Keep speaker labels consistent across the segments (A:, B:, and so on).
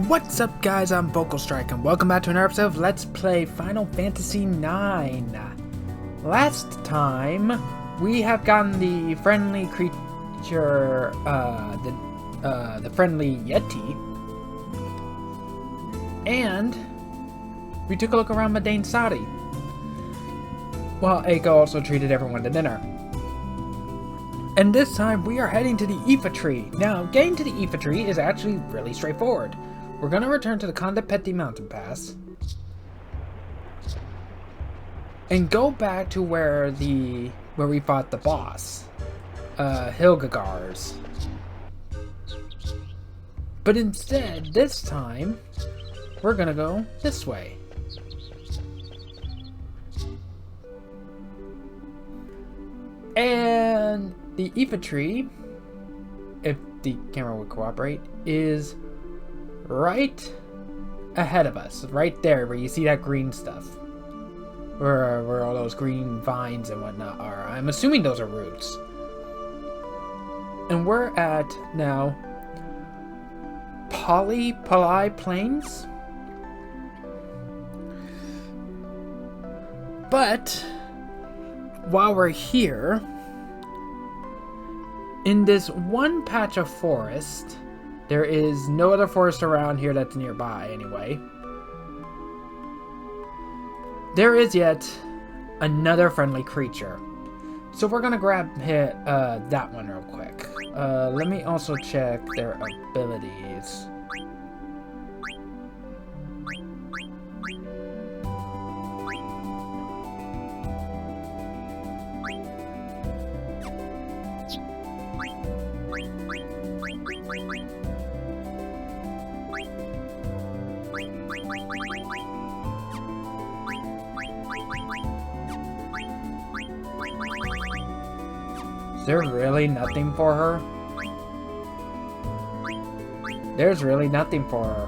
A: What's up, guys? I'm Vocal Strike, and welcome back to another episode of Let's Play Final Fantasy IX. Last time, we have gotten the friendly creature, the friendly Yeti, and we took a look around Madain Sadi, while Eiko also treated everyone to dinner. And this time, we are heading to the Iifa Tree. Now, getting to the Iifa Tree is actually really straightforward. We're gonna return to the Kondapeti Mountain Pass and go back to where we fought the boss, Hilgagars. But instead, this time, we're gonna go this way. And the Iifa Tree, if the camera would cooperate, is right ahead of us, right there where you see that green stuff, where all those green vines and whatnot are. I'm assuming those are roots. And we're at now Palai Plains. But while we're here, in this one patch of forest, there is no other forest around here that's nearby, anyway. There is yet another friendly creature. So we're gonna grab that one real quick. Let me also check their abilities. Is there really nothing for her? There's really nothing for her.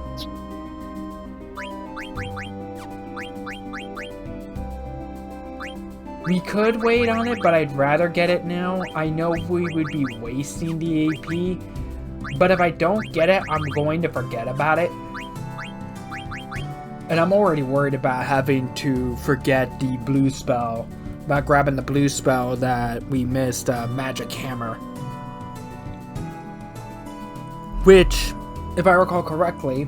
A: We could wait on it, but I'd rather get it now. I know we would be wasting the AP, but if I don't get it, I'm going to forget about it. And I'm already worried about having to forget the blue spell. About grabbing the blue spell that we missed, Magic Hammer. Which, if I recall correctly,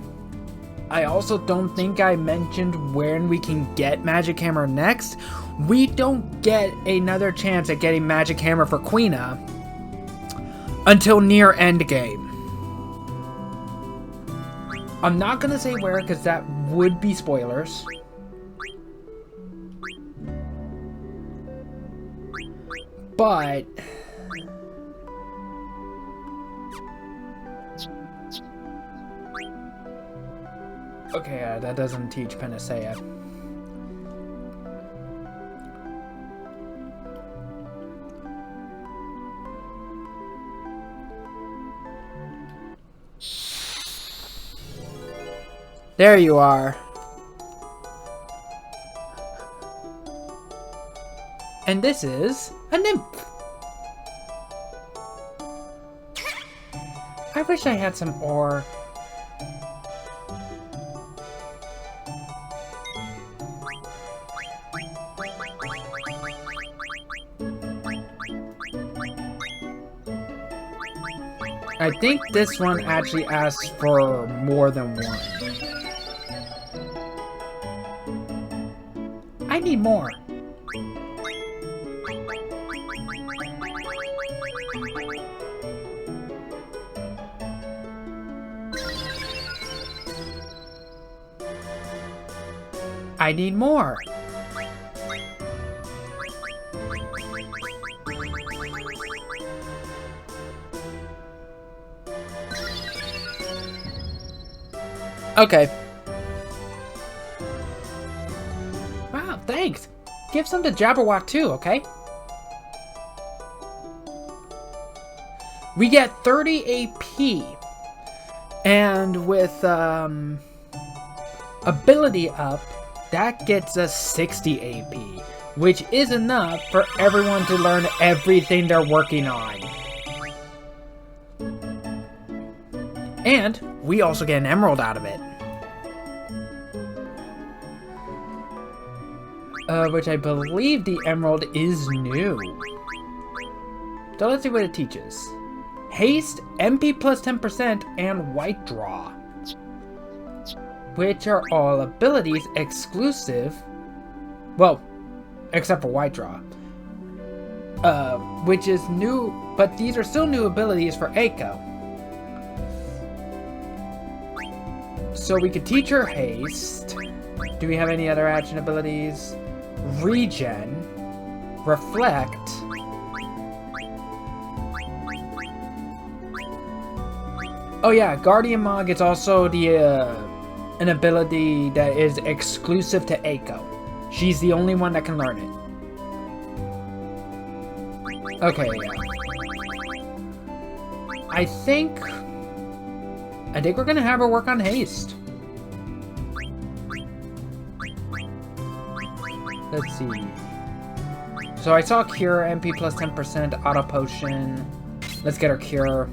A: I also don't think I mentioned when we can get Magic Hammer next. We don't get another chance at getting Magic Hammer for Quina until near endgame. I'm not gonna say where, because that would be spoilers. But okay, that doesn't teach Panacea. There you are. And this is a nymph. I wish I had some ore. I think this one actually asks for more than one. I need more. I need more. Okay. Wow, thanks. Give some to Jabberwock too, okay? We get 30 AP. And with ability up, that gets us 60 AP, which is enough for everyone to learn everything they're working on. And we also get an emerald out of it. Which I believe the emerald is new. So let's see what it teaches. Haste, MP plus 10%, and White Draw. Which are all abilities exclusive. Well, except for White Draw. Which is new, but these are still new abilities for Eiko. So we could teach her Haste. Do we have any other action abilities? Regen. Reflect. Oh yeah, Guardian Mog is also the an ability that is exclusive to Eiko. She's the only one that can learn it. Okay, yeah. I think we're gonna have her work on Haste. Let's see. So I saw Cure, MP plus 10%, Auto Potion. Let's get her Cure.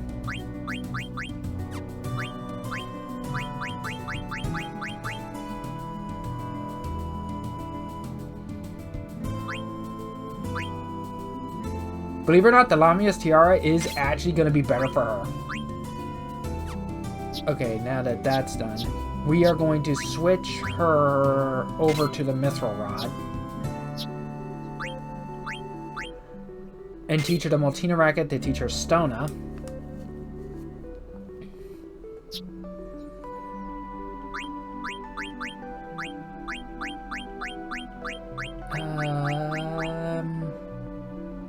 A: Believe it or not, the Lamia's Tiara is actually going to be better for her. Okay, now that that's done, we are going to switch her over to the Mithril Rod. And teach her the Moltina Racket to teach her Stona.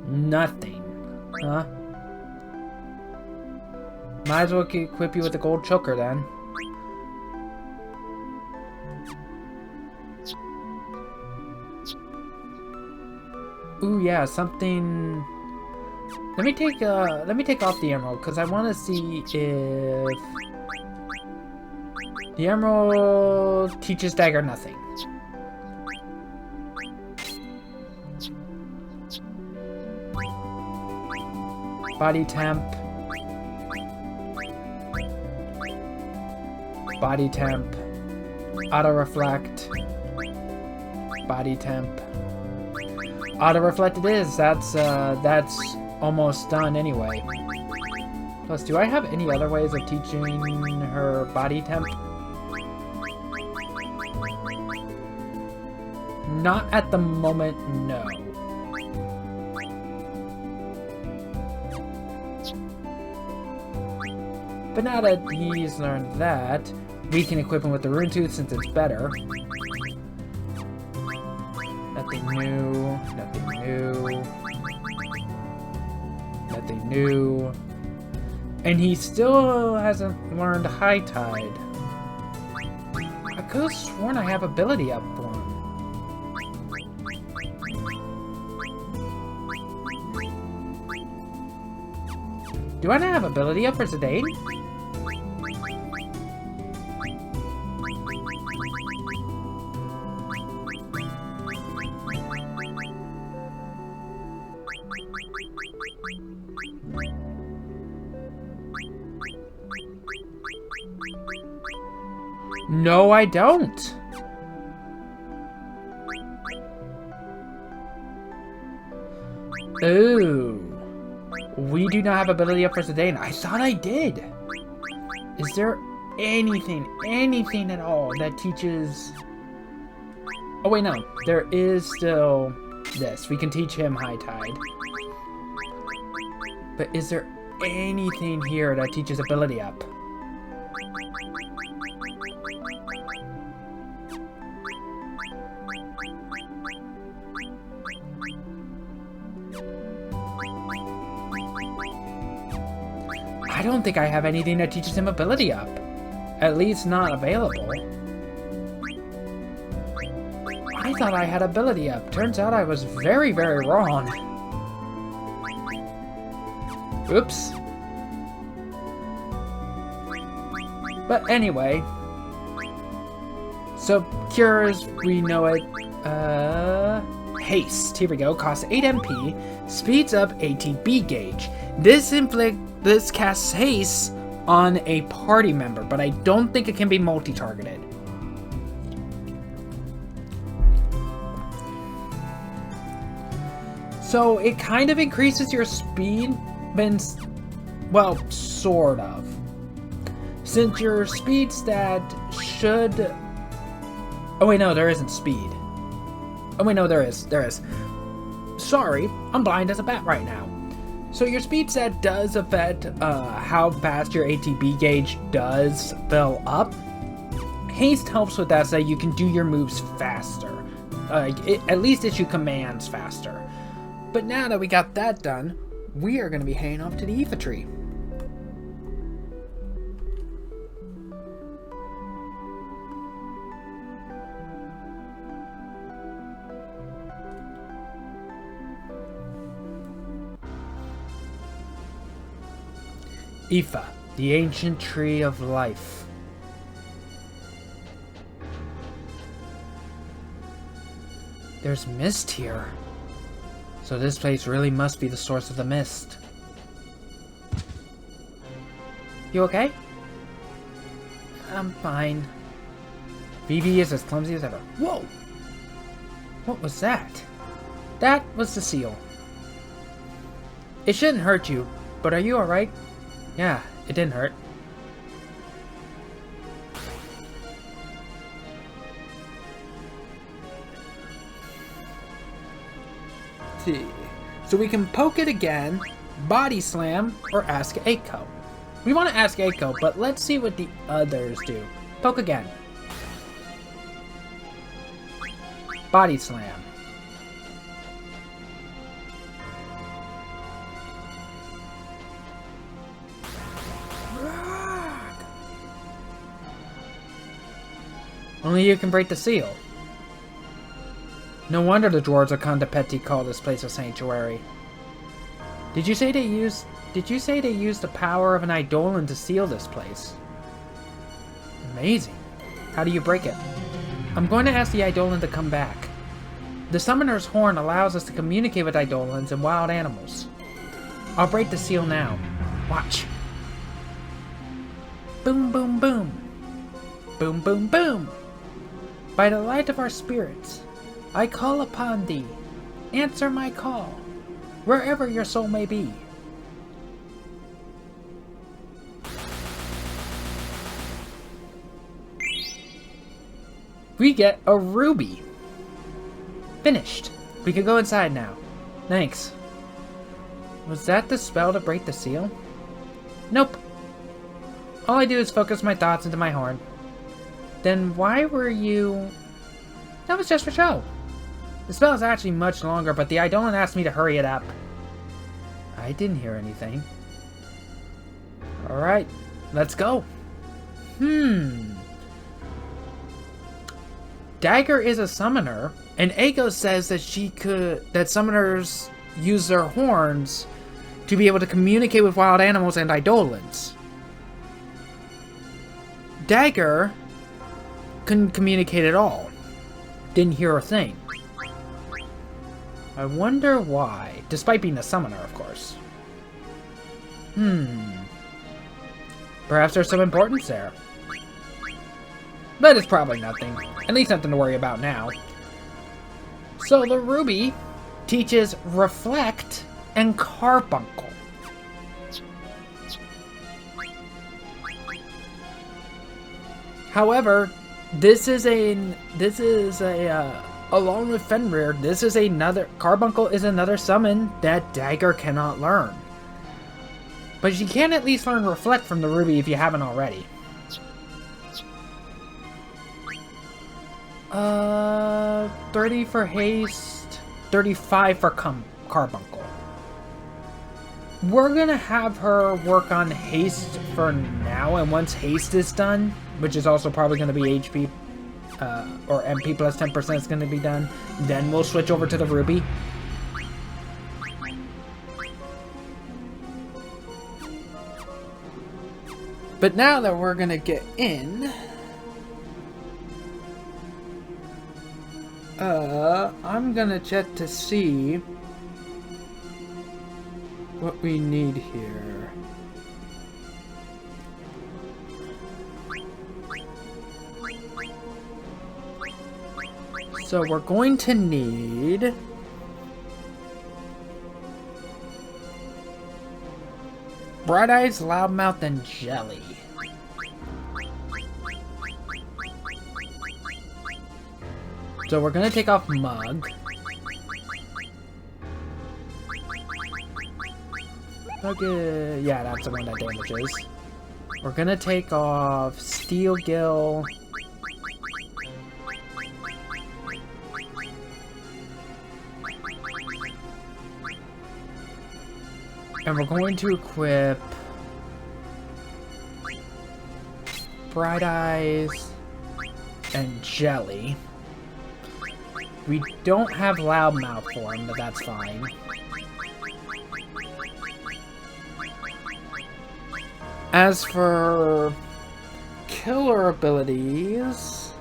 A: Nothing. Huh? Might as well equip you with the gold choker then. Ooh yeah, something. Let me take off the emerald because I want to see if the emerald teaches Dagger nothing. Body temp. Body temp. Auto reflect. Body temp. Auto reflect it is. That's almost done anyway. Plus, do I have any other ways of teaching her body temp? Not at the moment, no. But now that he's learned that, we can equip him with the Rune Tooth since it's better. Nothing new. Nothing new. Nothing new. And he still hasn't learned High Tide. I could have sworn I have ability up for him. Do I not have ability up for Zidane? No, I don't. Ooh. We do not have ability up for Zidane. I thought I did. Is there anything at all that teaches... Oh wait, no. There is still this. We can teach him High Tide. But is there anything here that teaches ability up? I don't think I have anything that teaches him ability up. At least not available. I thought I had ability up. Turns out I was very, very wrong. Oops. But anyway. So, cures, we know it. Haste. Here we go. Costs 8 MP. Speeds up ATB gauge. This casts haste on a party member, but I don't think it can be multi-targeted. So it kind of increases your speed, but well, sort of. Since your speed stat should... Oh wait, no, there isn't speed. Oh wait, no, there is. There is. Sorry, I'm blind as a bat right now. So your speed stat does affect how fast your ATB gauge does fill up. Haste helps with that so that you can do your moves faster. At least issue commands faster. But now that we got that done, we are going to be heading off to the Iifa Tree. Iifa, the ancient tree of life. There's mist here. So this place really must be the source of the mist. You okay? I'm fine. Vivi is as clumsy as ever. Whoa! What was that? That was the seal. It shouldn't hurt you, but are you alright? Yeah, it didn't hurt. See. So we can poke it again, body slam, or ask Eiko. We want to ask Eiko, but let's see what the others do. Poke again. Body slam. Only you can break the seal. No wonder the dwarves of Condapeti call this place a sanctuary. Did you say they used the power of an Eidolon to seal this place? Amazing. How do you break it? I'm going to ask the Eidolon to come back. The Summoner's Horn allows us to communicate with Eidolons and wild animals. I'll break the seal now. Watch. Boom, boom, boom. Boom, boom, boom. By the light of our spirits, I call upon thee. Answer my call, wherever your soul may be. We get a ruby. Finished. We can go inside now. Thanks. Was that the spell to break the seal? Nope. All I do is focus my thoughts into my horn. Then why were you... That was just for show. The spell is actually much longer, but the Eidolon asked me to hurry it up. I didn't hear anything. Alright, let's go. Dagger is a summoner, and Eiko says that that summoners use their horns to be able to communicate with wild animals and Eidolons. Dagger couldn't communicate at all. Didn't hear a thing. I wonder why, despite being a summoner, of course. Perhaps there's some importance there. But it's probably nothing. At least nothing to worry about now. So the ruby teaches Reflect and Carbuncle. However, along with Fenrir, Carbuncle is another summon that Dagger cannot learn. But you can at least learn Reflect from the ruby if you haven't already. 30 for haste, 35 for Carbuncle. We're gonna have her work on haste for now, and once haste is done, which is also probably gonna be HP or MP plus 10% is gonna be done, then we'll switch over to the ruby. But now that we're gonna get in, I'm gonna check to see what we need here. So we're going to need... Bright Eyes, Loudmouth, and Jelly. So we're gonna take off Mug. Okay, yeah, that's the one that damages. We're gonna take off Steel Gill. And we're going to equip Bright Eyes and Jelly. We don't have Loudmouth for him, but that's fine. As for killer abilities,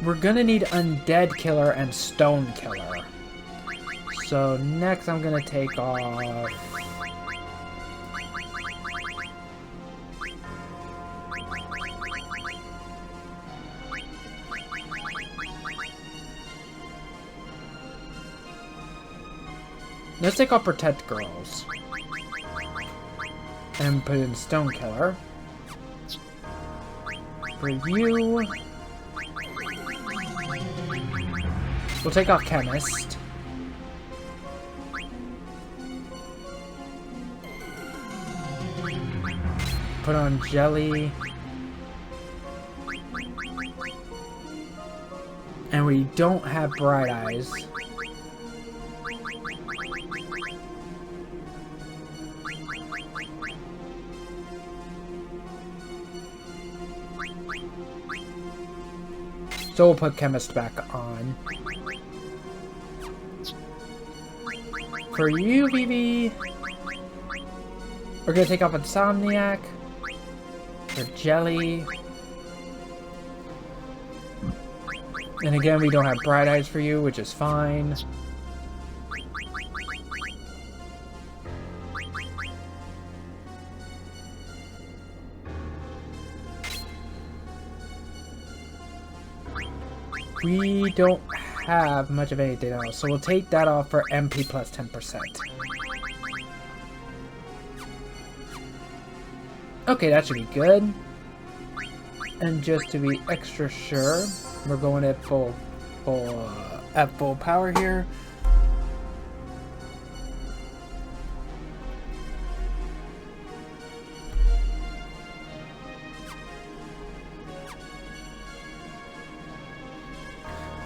A: we're gonna need Undead Killer and Stone Killer. So next I'm gonna take off... Let's take off Protect Girls. And put in Stone Killer. For you... We'll take off Chemist. Put on Jelly. And we don't have Bright Eyes. So we'll put Chemist back on. For you, Vivi, we're gonna take off Insomniac. For Jelly. And again, we don't have Bright Eyes for you, which is fine. We don't have much of anything else, so we'll take that off for MP plus 10%. Okay, that should be good. And just to be extra sure, we're going at full power here.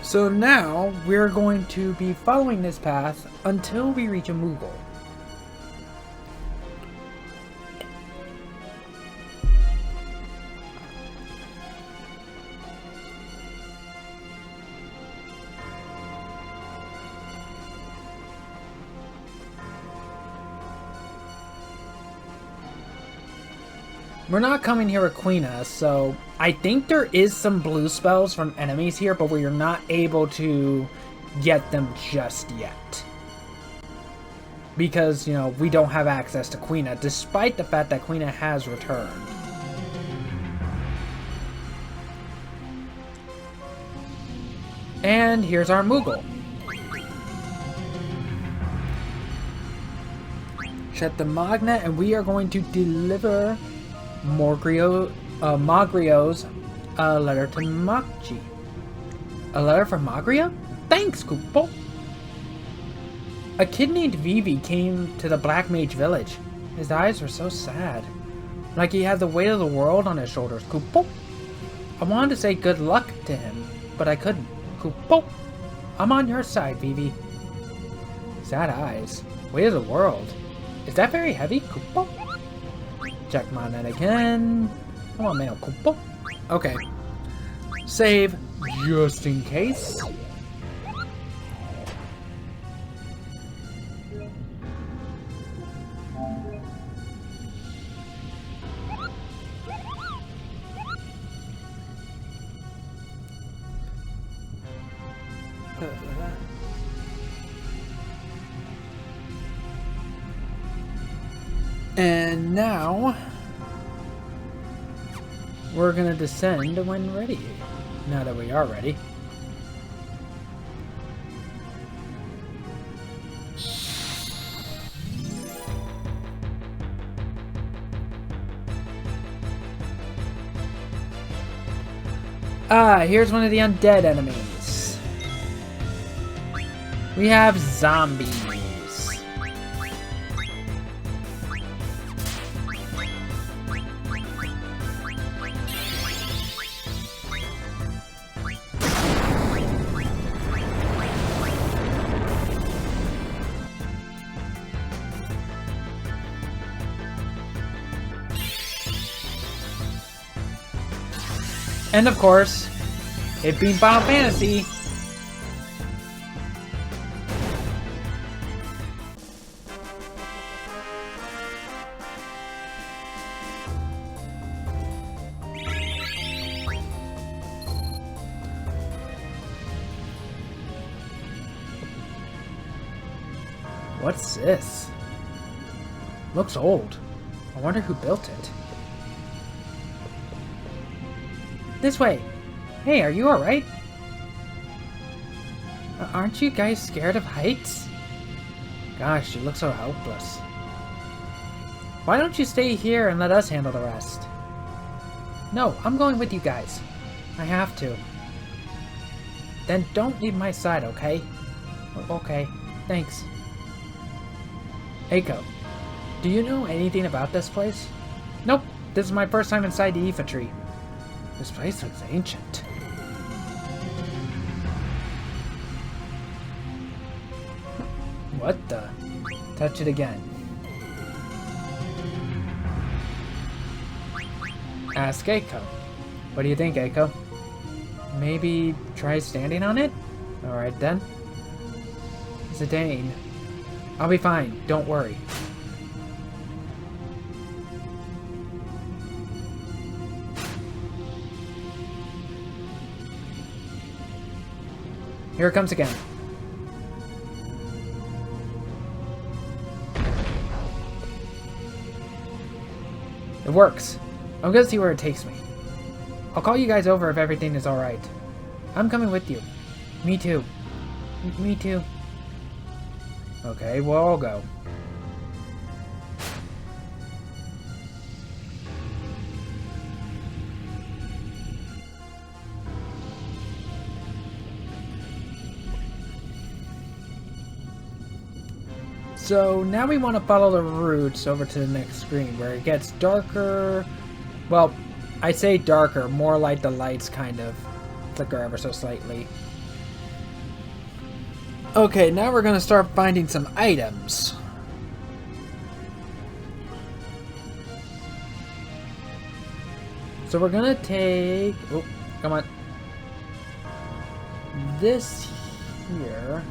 A: So now, we're going to be following this path until we reach a Moogle. We're not coming here with Quina, so I think there is some blue spells from enemies here, but we are not able to get them just yet. Because, you know, we don't have access to Quina, despite the fact that Quina has returned. And here's our Moogle. Shut the Magnet, and we are going to deliver Magrio's letter to Makji. A letter from Magria? Thanks, Kupo! A kid named Vivi came to the Black Mage village. His eyes were so sad. Like he had the weight of the world on his shoulders, Kupo. I wanted to say good luck to him, but I couldn't. Kupo! I'm on your side, Vivi. Sad eyes. Weight of the world. Is that very heavy, Kupo? Check my net again. Come on, mail, Kupo. Okay. Save just in case. And now we're gonna descend when ready. Now that we are ready. Ah, here's one of the undead enemies. We have zombies. And of course, it being Final Fantasy. What's this? Looks old. I wonder who built it. This way! Hey, are you alright? Aren't you guys scared of heights? Gosh, you look so helpless. Why don't you stay here and let us handle the rest? No, I'm going with you guys. I have to. Then don't leave my side, okay? Okay, thanks. Eiko, do you know anything about this place? Nope, this is my first time inside the Iifa Tree. This place looks ancient. What the? Touch it again. Ask Eiko. What do you think, Eiko? Maybe try standing on it? Alright then. Zidane. I'll be fine, don't worry. Here it comes again. It works. I'm gonna see where it takes me. I'll call you guys over if everything is alright. I'm coming with you. Me too. Me too. Okay, we'll all go. So now we want to follow the routes over to the next screen where it gets darker. Well, I say darker, more like the lights kind of flicker ever so slightly. Okay, now we're going to start finding some items. So we're going to take... Oh, come on. This here...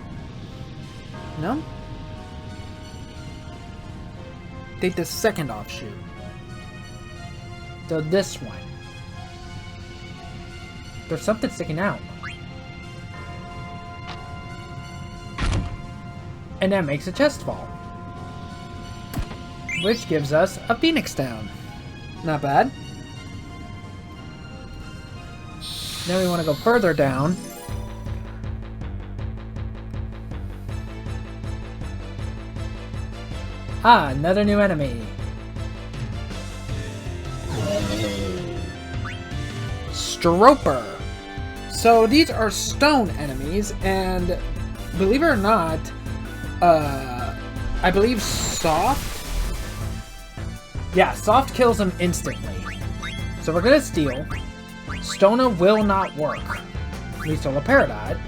A: No? Take the second offshoot. So this one. There's something sticking out. And that makes a chest fall. Which gives us a Phoenix down. Not bad. Now we want to go further down. Ah, another new enemy. Stroper. So these are stone enemies, and believe it or not, I believe soft? Yeah, soft kills them instantly. So we're gonna steal. Stona will not work. We stole a Peridot.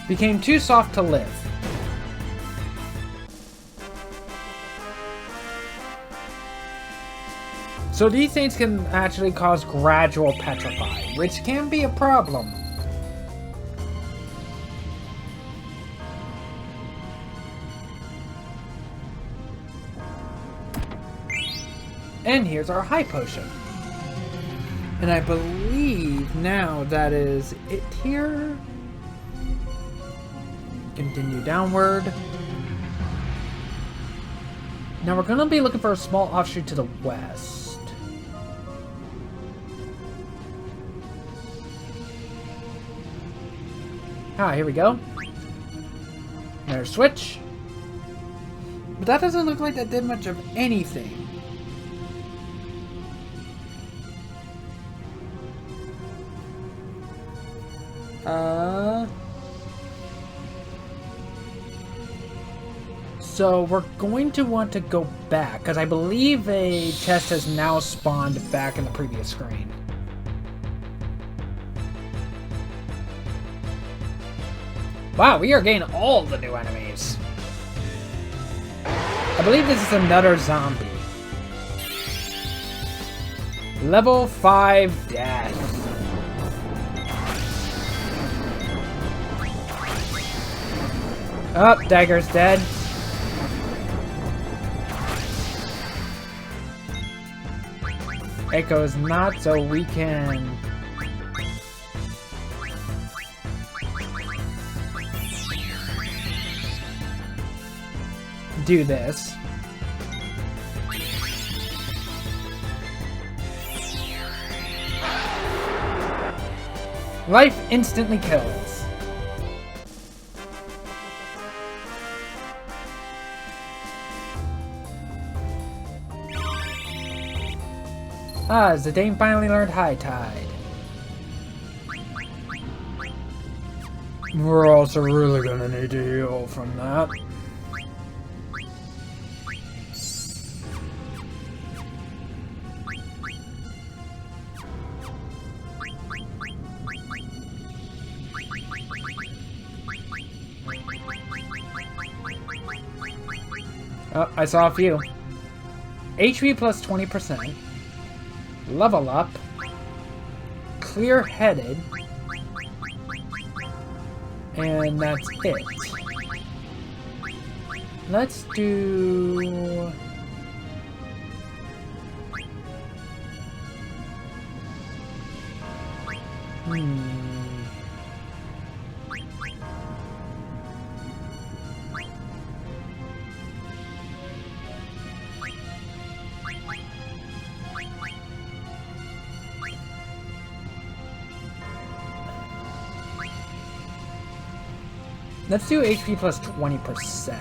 A: Became too soft to live. So these things can actually cause gradual petrify, which can be a problem. And here's our high potion. And I believe now that is it here. Continue downward. Now we're going to be looking for a small offshoot to the west. Ah, here we go. Another switch. But that doesn't look like that did much of anything. So we're going to want to go back, because I believe a chest has now spawned back in the previous screen. Wow, we are getting all the new enemies. I believe this is another zombie. Level 5 death. Oh, Dagger's dead. Echo is not, so we can... do this. Life instantly kills. Ah, Zidane finally learned High Tide. We're also really gonna need to heal from that. Oh, I saw a few. HP plus 20%. Level up. Clear-headed. And that's it. Let's do... Let's do HP plus 20%.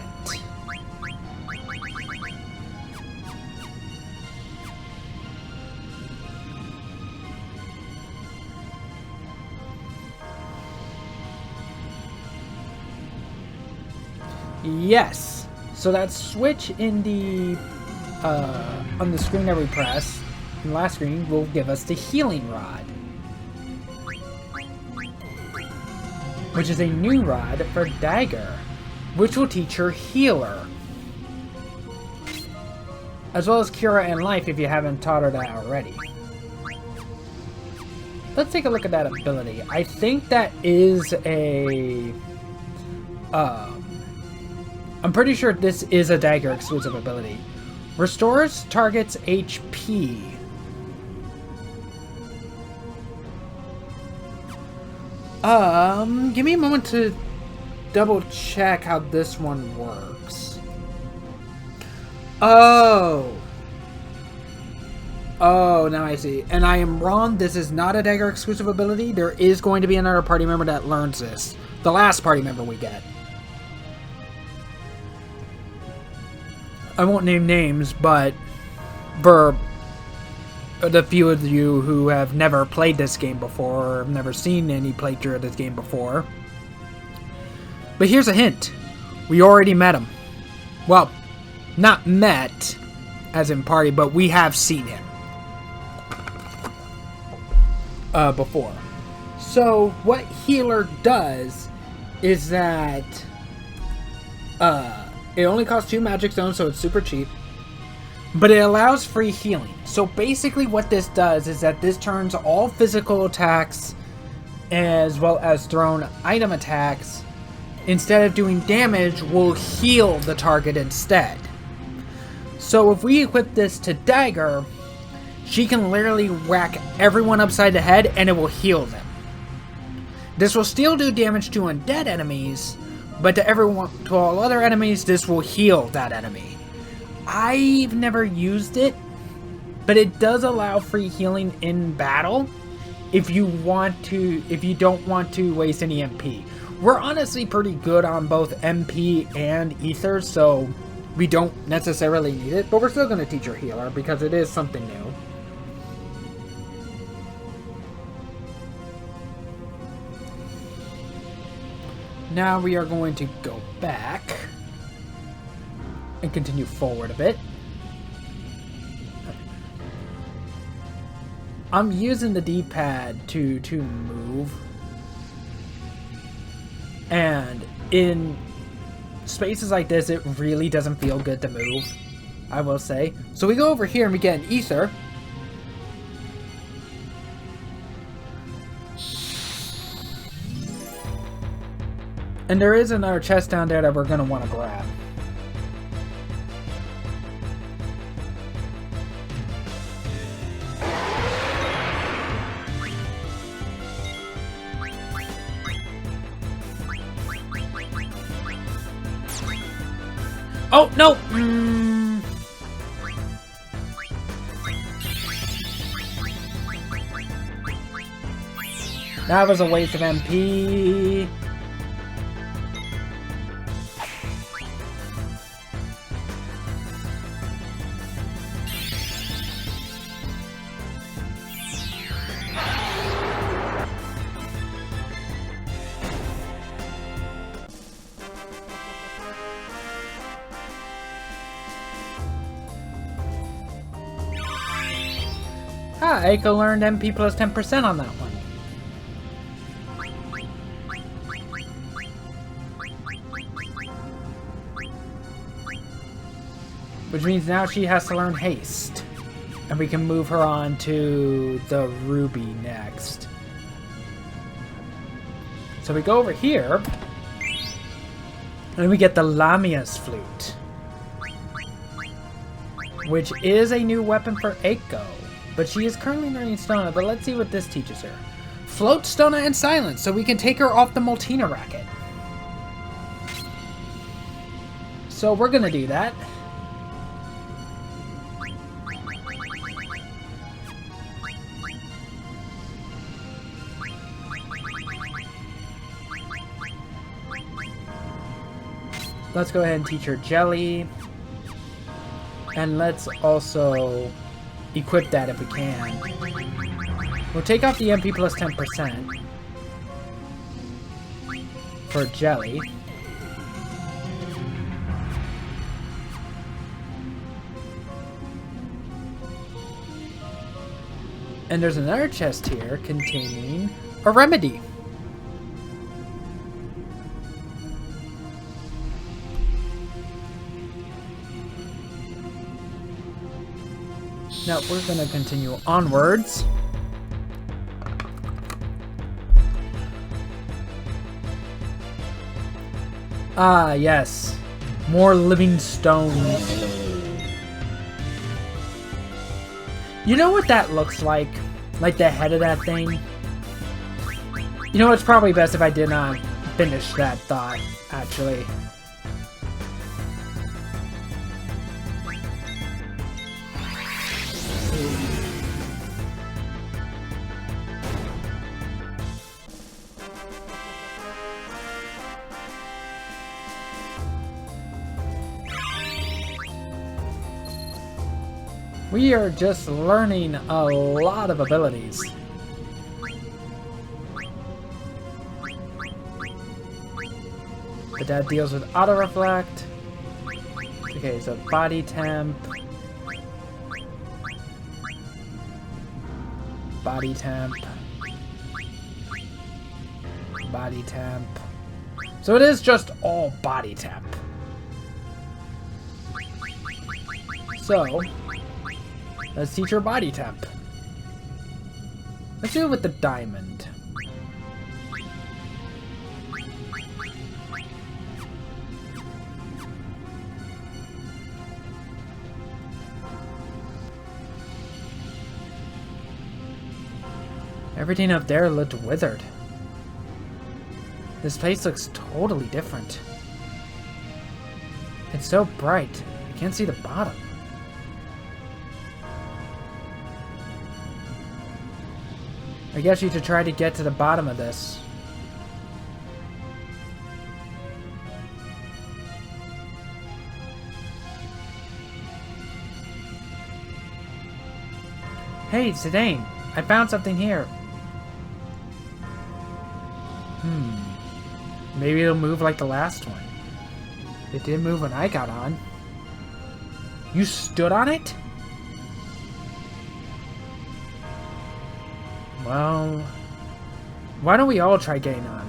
A: Yes. So that switch in the on the screen that we press, in the last screen, will give us the healing rod, which is a new rod for Dagger, which will teach her Healer, as well as Cura and Life if you haven't taught her that already. Let's take a look at that ability. I think that is a... I'm pretty sure this is a Dagger exclusive ability. Restores target's HP. Give me a moment to double check how this one works. Oh, now I see. And I am wrong. This is not a Dagger exclusive ability. There is going to be another party member that learns this. The last party member we get. I won't name names, but for the few of you who have never played this game before, or have never seen any playthrough of this game before. But here's a hint. We already met him. Well, not met, as in party, but we have seen him. Before. So, what Healer does is that, it only costs 2 magic stones, so it's super cheap. But it allows free healing. So basically what this does is that this turns all physical attacks as well as thrown item attacks, instead of doing damage, will heal the target instead. So if we equip this to Dagger, she can literally whack everyone upside the head and it will heal them. This will still do damage to undead enemies, But to all other enemies, this will heal that enemy. I've never used it, but it does allow free healing in battle if you don't want to waste any MP. We're honestly pretty good on both MP and Ether, so we don't necessarily need it, but we're still going to teach her healer because it is something new. Now we are going to go back and continue forward a bit. I'm using the D-pad to move. And in spaces like this, it really doesn't feel good to move, I will say. So we go over here and we get an Ether. And there is another chest down there that we're going to want to grab. Oh, no! That was a waste of MP. Aiko learned MP plus 10% on that one. Which means now she has to learn haste. And we can move her on to the Ruby next. So we go over here. And we get the Lamia's Flute. Which is a new weapon for Aiko. But she is currently learning Stona, but let's see what this teaches her. Float, Stona, and Silence, so we can take her off the Moltina racket. So we're gonna do that. Let's go ahead and teach her Jelly. And let's also equip that if we can. We'll take off the MP plus 10% for Jelly. And there's another chest here containing a remedy. Now we're gonna continue onwards. Ah, yes. More living stones. You know what that looks like? Like the head of that thing? You know, it's probably best if I did not finish that thought, actually. We are just learning a lot of abilities. But that deals with auto reflect. Okay, so body temp. Body temp. Body temp. So it is just all body temp. So let's teach her body temp. Let's do it with the diamond. Everything up there looked withered. This place looks totally different. It's so bright, I can't see the bottom. I guess you should try to get to the bottom of this. Hey, Zidane, I found something here. Maybe it'll move like the last one. It did move when I got on. You stood on it? Well, why don't we all try getting on?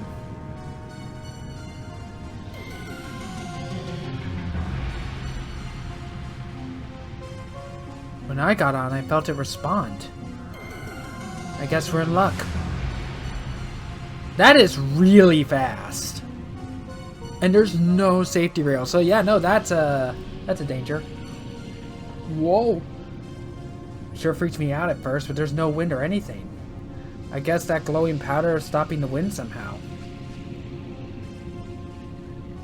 A: When I got on, I felt it respond. I guess we're in luck. That is really fast. And there's no safety rail. So yeah, no, that's a danger. Whoa. Sure freaked me out at first, but there's no wind or anything. I guess that glowing powder is stopping the wind somehow.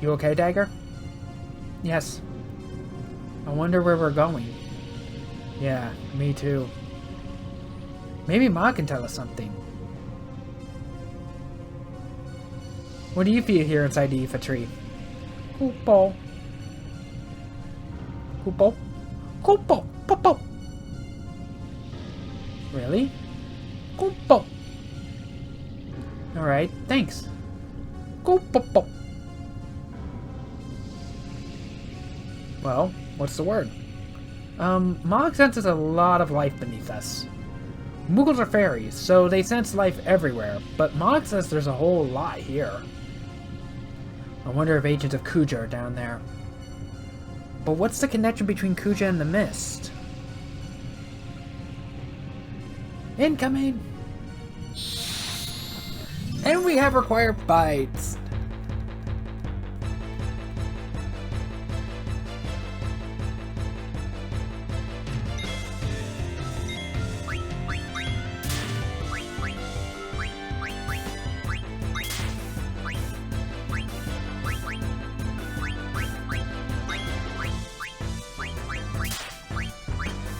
A: You okay, Dagger? Yes. I wonder where we're going. Yeah, me too. Maybe Ma can tell us something. What do you feel here inside the Iifa Tree? Koopo. Koopo? Koopo! Popo! Really? Koopo! Alright, thanks. Koopo! Well, what's the word? Mog senses a lot of life beneath us. Muggles are fairies, so they sense life everywhere, but Mog says there's a whole lot here. I wonder if agents of Kuja are down there. But what's the connection between Kuja and the mist? Incoming! And we have required bites.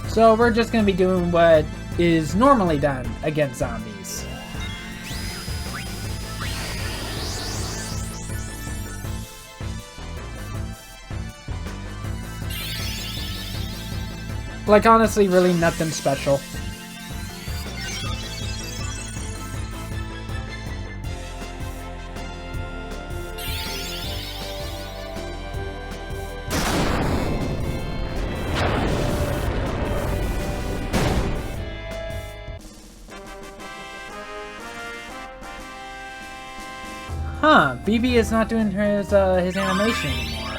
A: So we're just going to be doing what is normally done against zombies. Like, honestly, really nothing special. Huh, BB is not doing his animation anymore.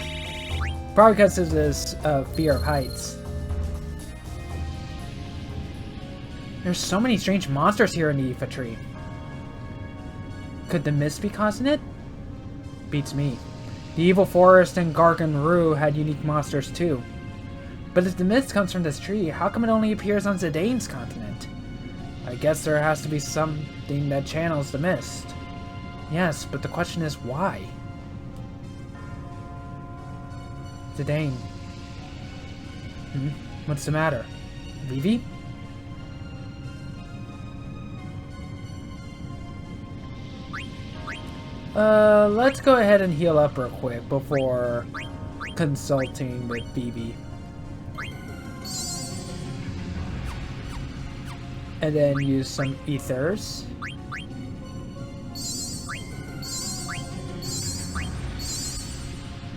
A: Probably because of his fear of heights. There's so many strange monsters here in the Iifa Tree. Could the mist be causing it? Beats me. The Evil Forest and Gargan-Roo had unique monsters too. But if the mist comes from this tree, how come it only appears on Zidane's continent? I guess there has to be something that channels the mist. Yes, but the question is why? Zidane. What's the matter? Vivi? Let's go ahead and heal up real quick before consulting with Vivi. And then use some ethers.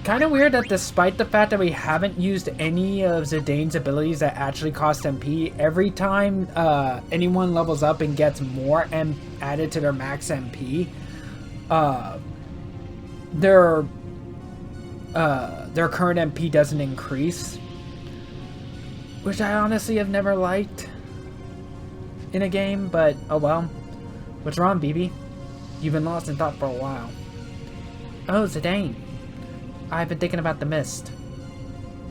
A: Kind of weird that despite the fact that we haven't used any of Zidane's abilities that actually cost MP, every time anyone levels up and gets more added to their max MP, their current MP doesn't increase, which I honestly have never liked in a game, but oh well. What's wrong, BB? You've been lost in thought for a while. Oh, Zidane. I've been thinking about the mist.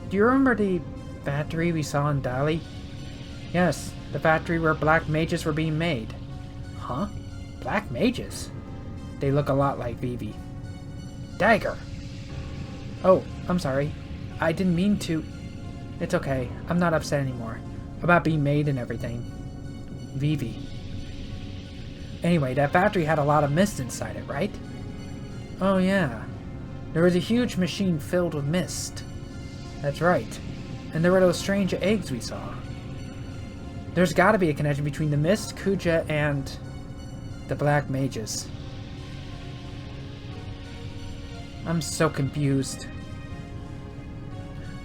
A: Do you remember the factory we saw in Dali? Yes, the factory where black mages were being made. Huh? Black mages? They look a lot like Vivi. Dagger! Oh, I'm sorry. I didn't mean to. It's okay. I'm not upset anymore. About being made and everything. Vivi. Anyway, that factory had a lot of mist inside it, right? Oh yeah. There was a huge machine filled with mist. That's right. And there were those strange eggs we saw. There's gotta be a connection between the mist, Kuja, and the black mages. I'm so confused.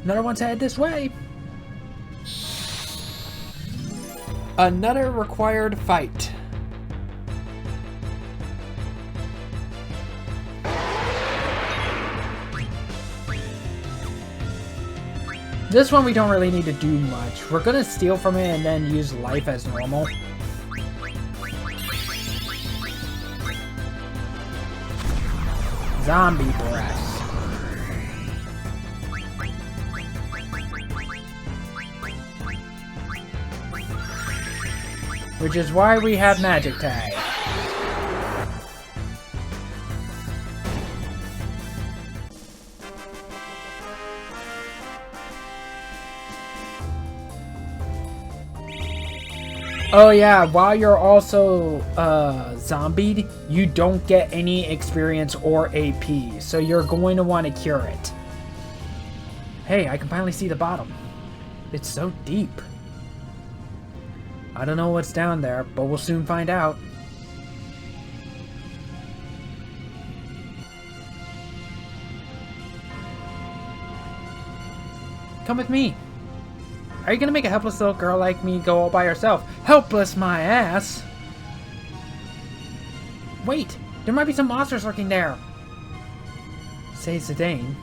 A: Another one's headed this way. Another required fight. This one we don't really need to do much. We're gonna steal from it and then use life as normal. Zombie breath. Which is why we have magic tag. Oh yeah, while you're also zombied, you don't get any experience or AP, so you're going to want to cure it. Hey, I can finally see the bottom. It's so deep. I don't know what's down there, but we'll soon find out. Come with me. Are you gonna make a helpless little girl like me go all by herself? Helpless my ass! Wait! There might be some monsters lurking there! Say Zidane.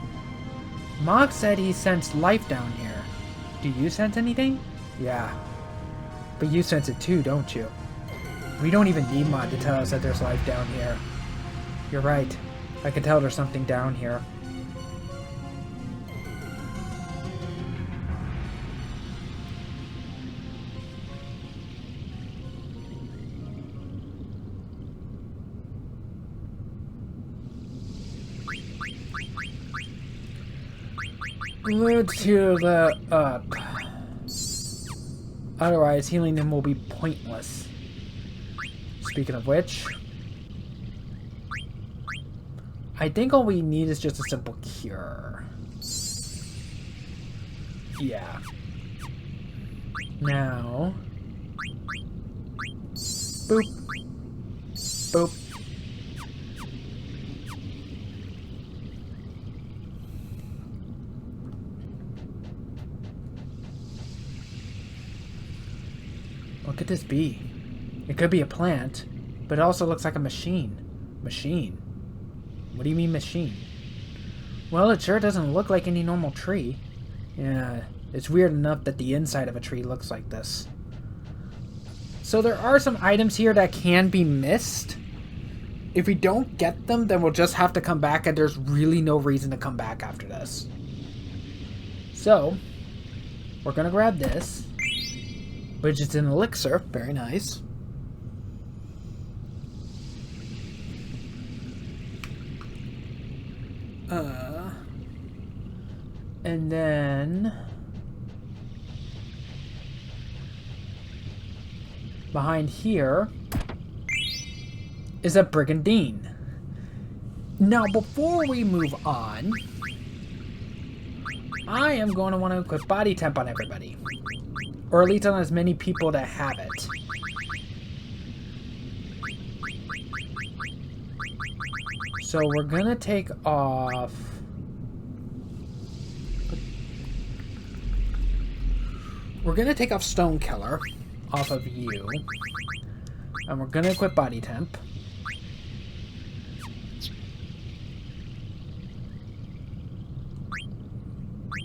A: Mog said he sensed life down here. Do you sense anything? Yeah. But you sense it too, don't you? We don't even need Mog to tell us that there's life down here. You're right. I can tell there's something down here. Let's heal that up. Otherwise, healing them will be pointless. Speaking of which, I think all we need is just a simple cure. Yeah. Now, boop, boop. What could this be? It could be a plant, but it also looks like a machine. Machine? What do you mean machine? Well, it sure doesn't look like any normal tree. Yeah, it's weird enough that the inside of a tree looks like this. So there are some items here that can be missed. If we don't get them, then we'll just have to come back, and there's really no reason to come back after this. So, we're gonna grab this, which is an elixir. Very nice. And then behind here is a brigandine. Now, before we move on, I am going to want to equip body temp on everybody. Or at least on as many people that have it. So we're gonna take off... We're gonna take off Stone Killer off of you. And we're gonna equip body temp.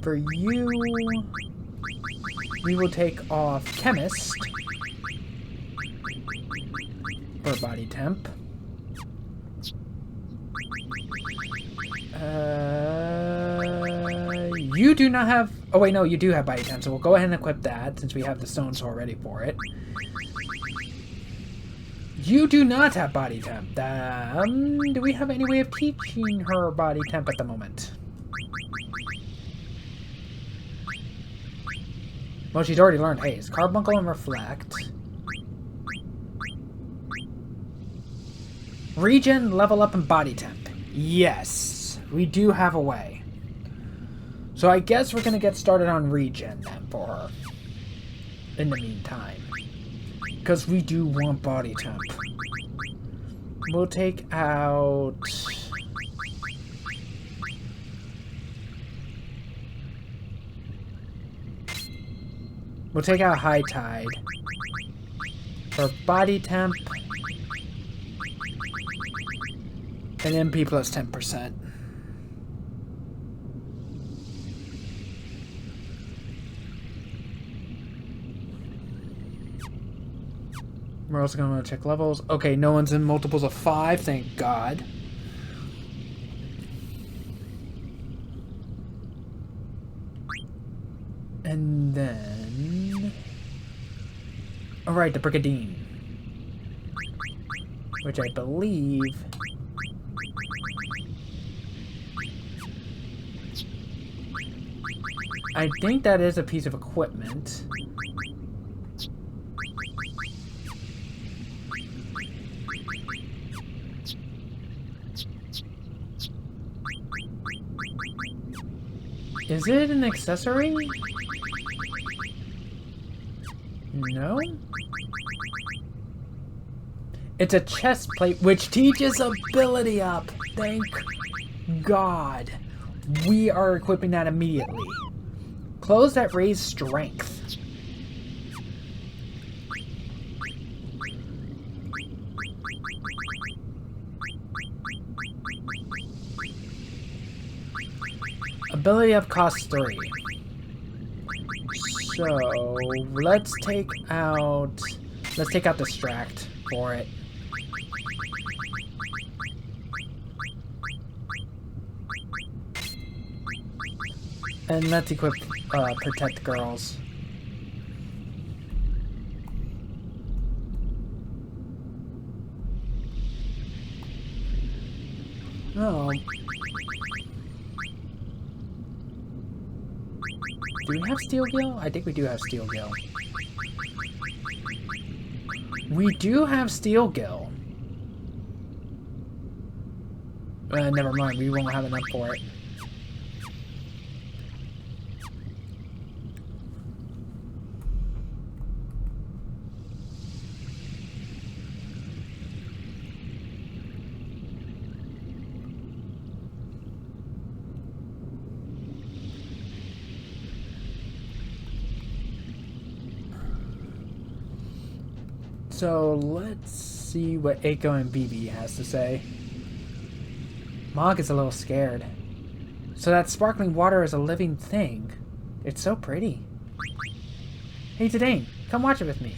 A: For you... we will take off Chemist for body temp. You do not have... oh wait, no, you do have body temp, so we'll go ahead and equip that since we have the stones already for it. You do not have body temp. Do we have any way of teaching her body temp at the moment? Well, she's already learned haze. Carbuncle and reflect. Regen, level up, and body temp. Yes, we do have a way. So I guess we're going to get started on regen then for her. In the meantime. Because we do want body temp. We'll take out... We'll take out High Tide. For body temp. And MP plus 10%. We're also going to check levels. Okay, no one's in multiples of 5, thank God. And then... Alright, the Brigandine. Which I believe... I think that is a piece of equipment. Is it an accessory? No? It's a chest plate which teaches ability up. Thank God. We are equipping that immediately. Clothes that raise strength. Ability up costs 3. So let's take out distract for it. And let's equip protect girls. Oh. Do we have Steel Gill? I think we do have Steel Gill. We do have Steel Gill. Never mind, we won't have enough for it. So let's see what Aiko and BB has to say. Mog is a little scared. So that sparkling water is a living thing. It's so pretty. Hey Tadane, come watch it with me.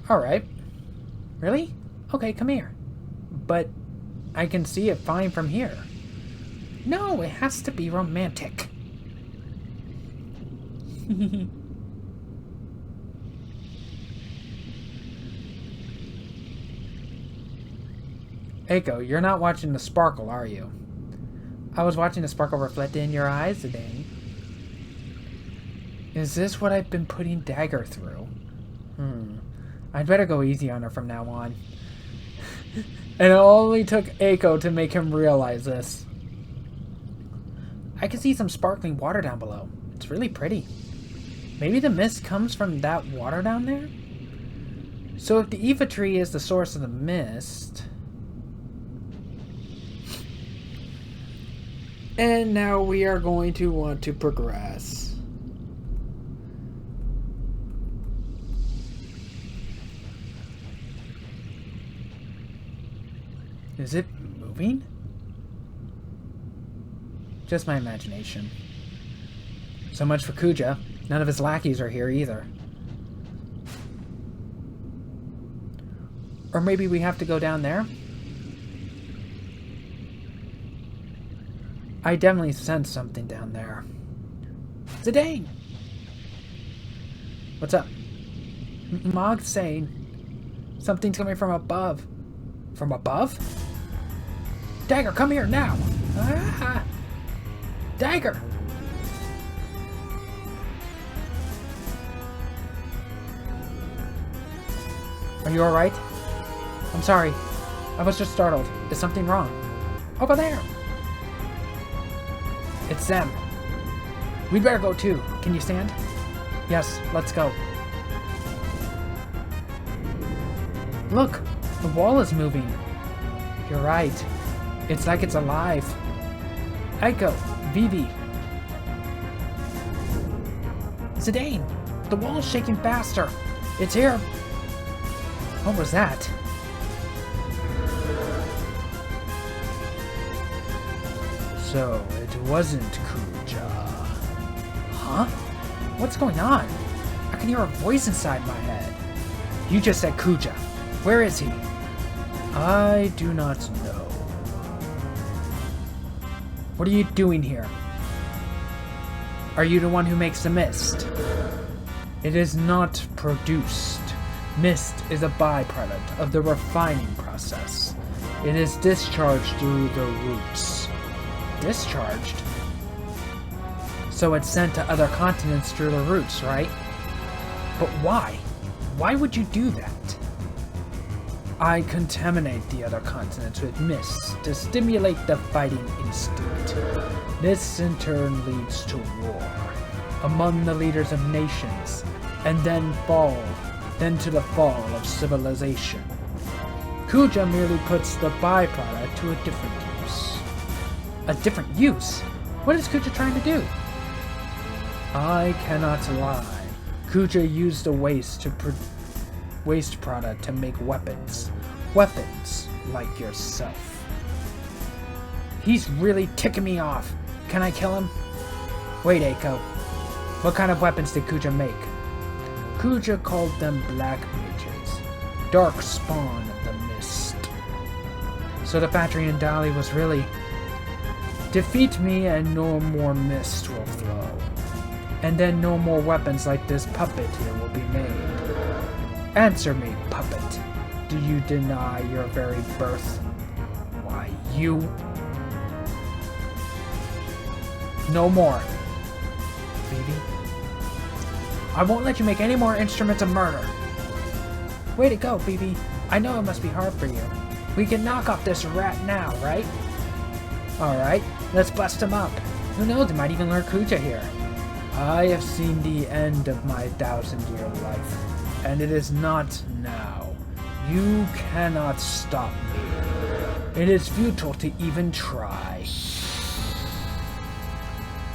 A: Alright. Really? Okay, come here. But I can see it fine from here. No, it has to be romantic. Aiko, you're not watching the sparkle, are you? I was watching the sparkle reflected in your eyes today. Is this what I've been putting Dagger through? I'd better go easy on her from now on. And it only took Aiko to make him realize this. I can see some sparkling water down below. It's really pretty. Maybe the mist comes from that water down there? So if the Iifa Tree is the source of the mist... And now we are going to want to progress. Is it moving? Just my imagination. So much for Kuja. None of his lackeys are here either. Or maybe we have to go down there? I definitely sense something down there. Zidane! What's up? Mog's saying Something's coming from above. From above? Dagger, come here now! Ah! Dagger! Are you alright? I'm sorry. I was just startled. Is something wrong? Over there! It's them. We'd better go too. Can you stand? Yes, let's go. Look! The wall is moving. You're right. It's like it's alive. Echo, Vivi. Zidane! The wall is shaking faster. It's here. What was that? So, it wasn't Kuja. Huh? What's going on? I can hear a voice inside my head. You just said Kuja. Where is he? I do not know. What are you doing here? Are you the one who makes the mist? It is not produced. Mist is a byproduct of the refining process. It is discharged through the roots. Discharged? So it's sent to other continents through the roots, right? But why? Why would you do that? I contaminate the other continents with mist to stimulate the fighting instinct. This in turn leads to war among the leaders of nations, and then to the fall of civilization. Kuja merely puts the byproduct to a different use. A different use? What is Kuja trying to do? I cannot lie. Kuja used the waste product to make weapons. Weapons like yourself. He's really ticking me off. Can I kill him? Wait, Eiko. What kind of weapons did Kuja make? Kuja called them black mages. Dark spawn of the mist. So the factory in Dali was really... Defeat me and no more mist will flow. And then no more weapons like this puppet here will be made. Answer me, puppet. Do you deny your very birth? Why, you... No more. Vivi? I won't let you make any more instruments of murder. Way to go, Vivi. I know it must be hard for you. We can knock off this rat now, right? Alright, let's bust him up. Who knows, they might even lure Kuja here. I have seen the end of my 1,000-year life, and it is not now. You cannot stop me. It is futile to even try.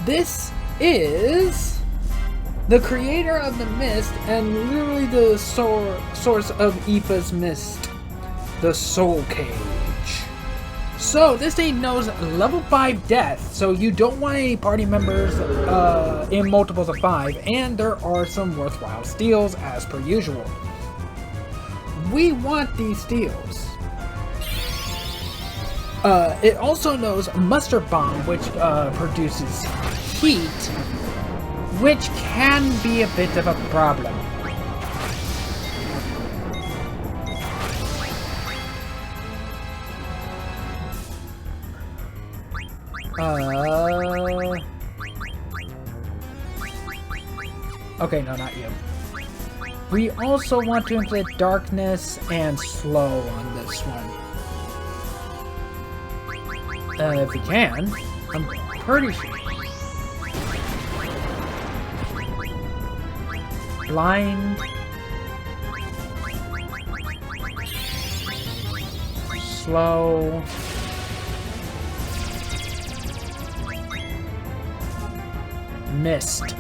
A: This is the creator of the mist and literally the source of Iifa's mist, the Soul Cage. So this thing knows level 5 death, so you don't want any party members in multiples of 5, and there are some worthwhile steals as per usual. We want these steals. It also knows Mustard Bomb, which produces heat, which can be a bit of a problem. Okay, no, not you. We also want to inflict darkness and slow on this one. If we can, I'm pretty sure. Blind. Slow. Mist.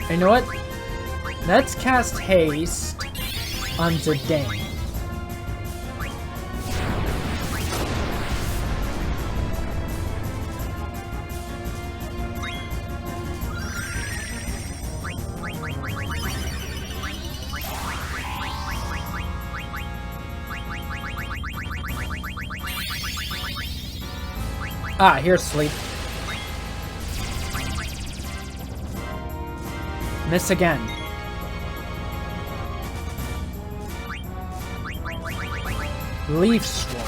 A: You know what? Let's cast haste on Zidane. Ah, here's sleep. Miss again. Leaf swirl.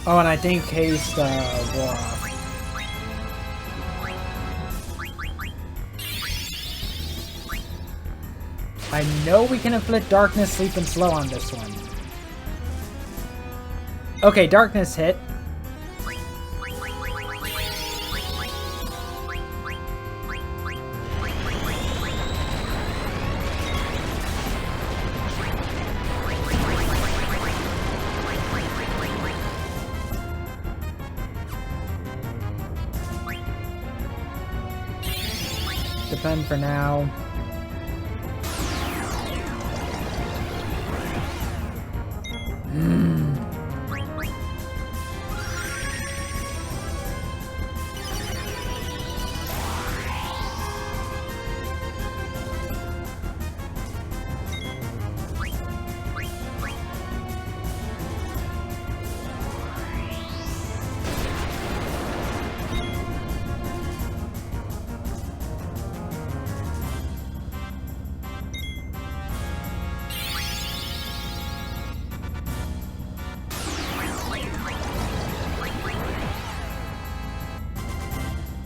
A: Oh, and I think haste wore off. I know we can inflict darkness, sleep, and slow on this one. Okay, darkness hit. Defend for now.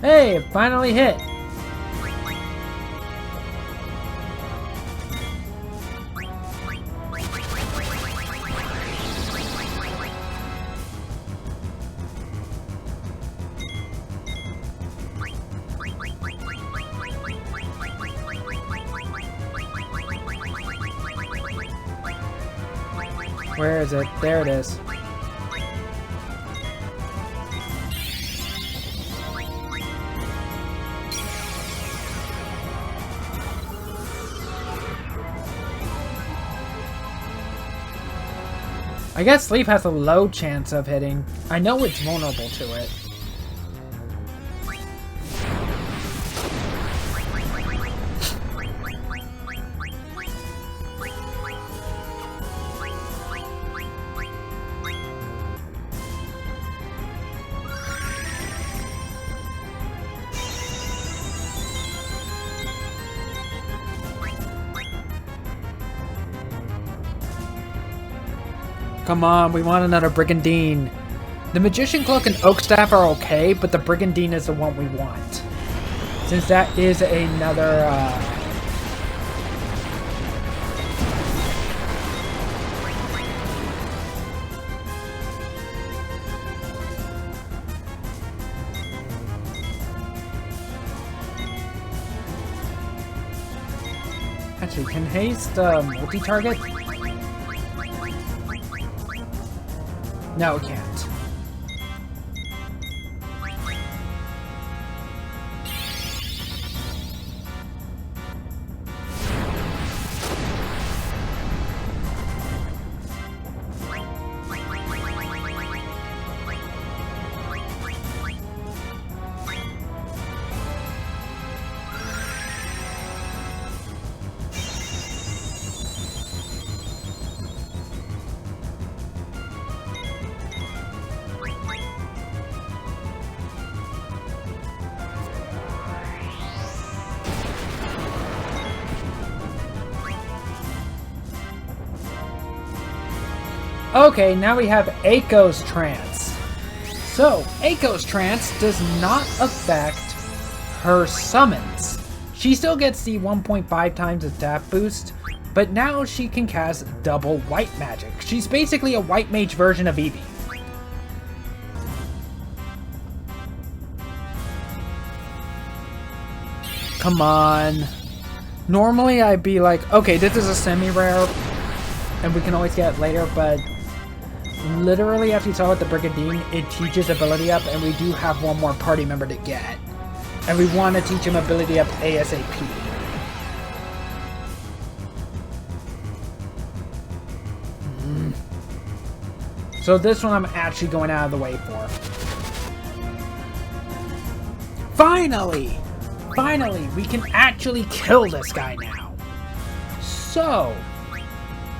A: Hey, it finally hit! Where is it? There it is. I guess sleep has a low chance of hitting. I know it's vulnerable to it. Come on, we want another Brigandine. The Magician Cloak and Oak Staff are okay, but the Brigandine is the one we want. Since that is another, Actually, can haste, multi-target? No, it can't. Okay, now we have Aiko's Trance. So, Aiko's Trance does not affect her summons. She still gets the 1.5 times attack boost, but now she can cast double white magic. She's basically a white mage version of Eevee. Come on. Normally I'd be like, okay, this is a semi-rare, and we can always get it later, but literally after you saw with the Brigandine, it teaches ability up, and we do have one more party member to get. And we want to teach him ability up ASAP. So this one I'm actually going out of the way for. Finally! Finally, we can actually kill this guy now. So,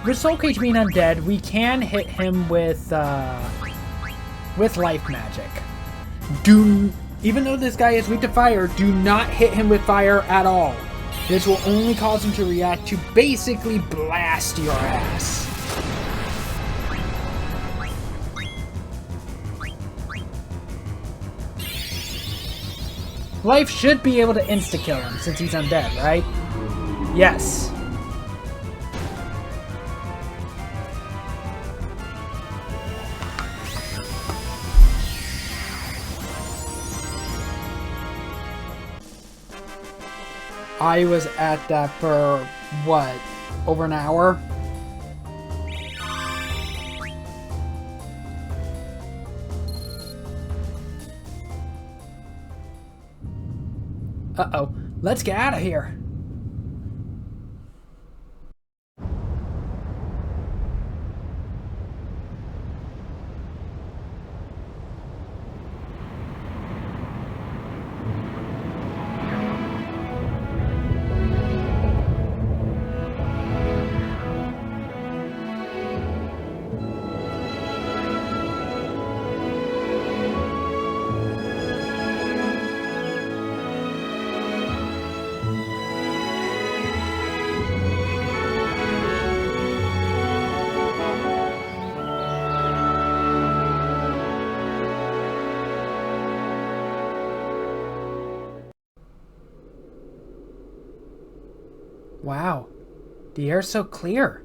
A: with Soul Cage being undead, we can hit him with life magic. Even though this guy is weak to fire, do not hit him with fire at all. This will only cause him to react to basically blast your ass. Life should be able to insta-kill him since he's undead, right? Yes. I was at that for, what, over an hour? Uh-oh. Let's get out of here. Wow, the air's so clear.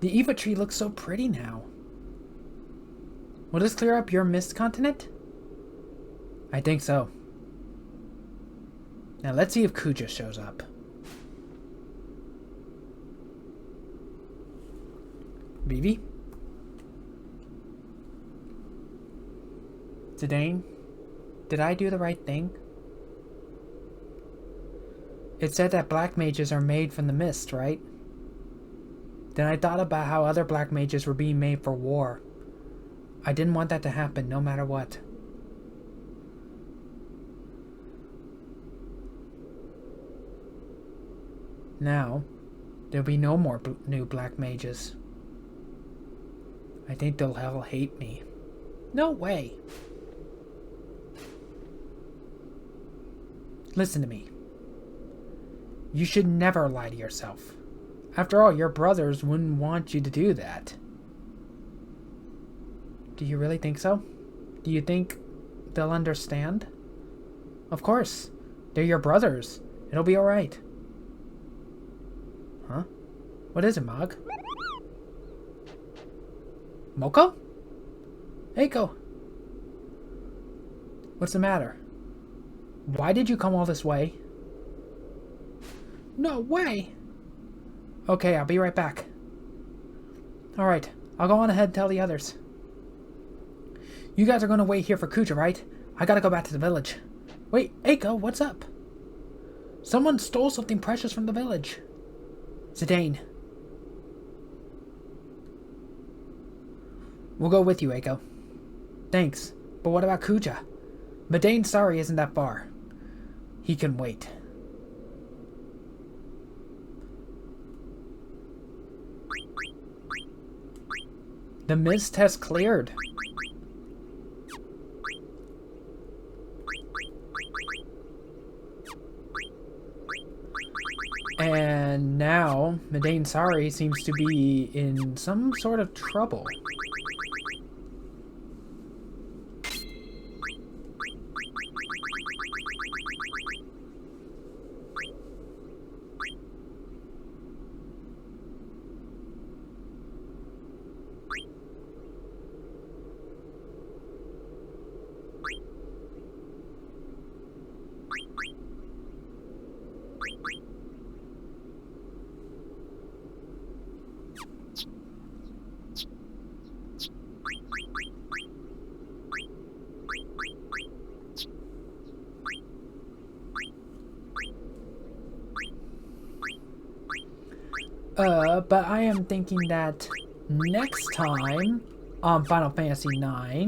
A: The Iifa Tree looks so pretty now. Will this clear up your mist continent? I think so. Now let's see if Kuja shows up. Vivi? Zidane? Did I do the right thing? It said that black mages are made from the mist, right? Then I thought about how other black mages were being made for war. I didn't want that to happen, no matter what. Now, there'll be no more new black mages. I think they'll all hate me. No way! Listen to me. You should never lie to yourself. After all, your brothers wouldn't want you to do that. Do you really think so? Do you think they'll understand? Of course. They're your brothers. It'll be alright. Huh? What is it, Mog? Moko? Eiko! What's the matter? Why did you come all this way? No way! Okay, I'll be right back. Alright, I'll go on ahead and tell the others. You guys are gonna wait here for Kuja, right? I gotta go back to the village. Wait, Eiko, what's up? Someone stole something precious from the village. Zidane. We'll go with you, Eiko. Thanks, but what about Kuja? Medane's Sari isn't that far. He can wait. The mist has cleared. And now, Medane's Sari seems to be in some sort of trouble. But I am thinking that next time on Final Fantasy IX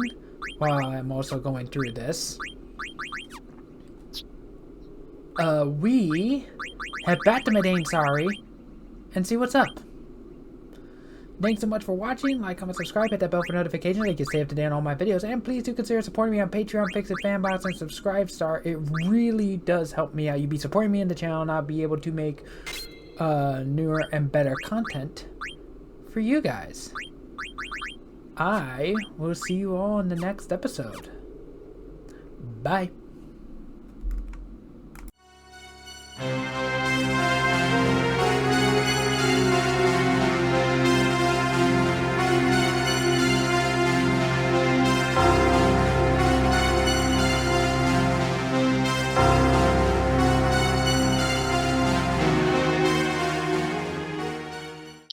A: while I'm also going through this. We head back to Medane Sorry and see what's up. Thanks so much for watching. Like, comment, subscribe, hit that bell for notifications so you can stay up to date on all my videos. And please do consider supporting me on Patreon, Fix It, Fanbox, and Subscribe Star. It really does help me out. You'd be supporting me in the channel and I'll be able to make newer and better content for you guys. I will see you all in the next episode. Bye.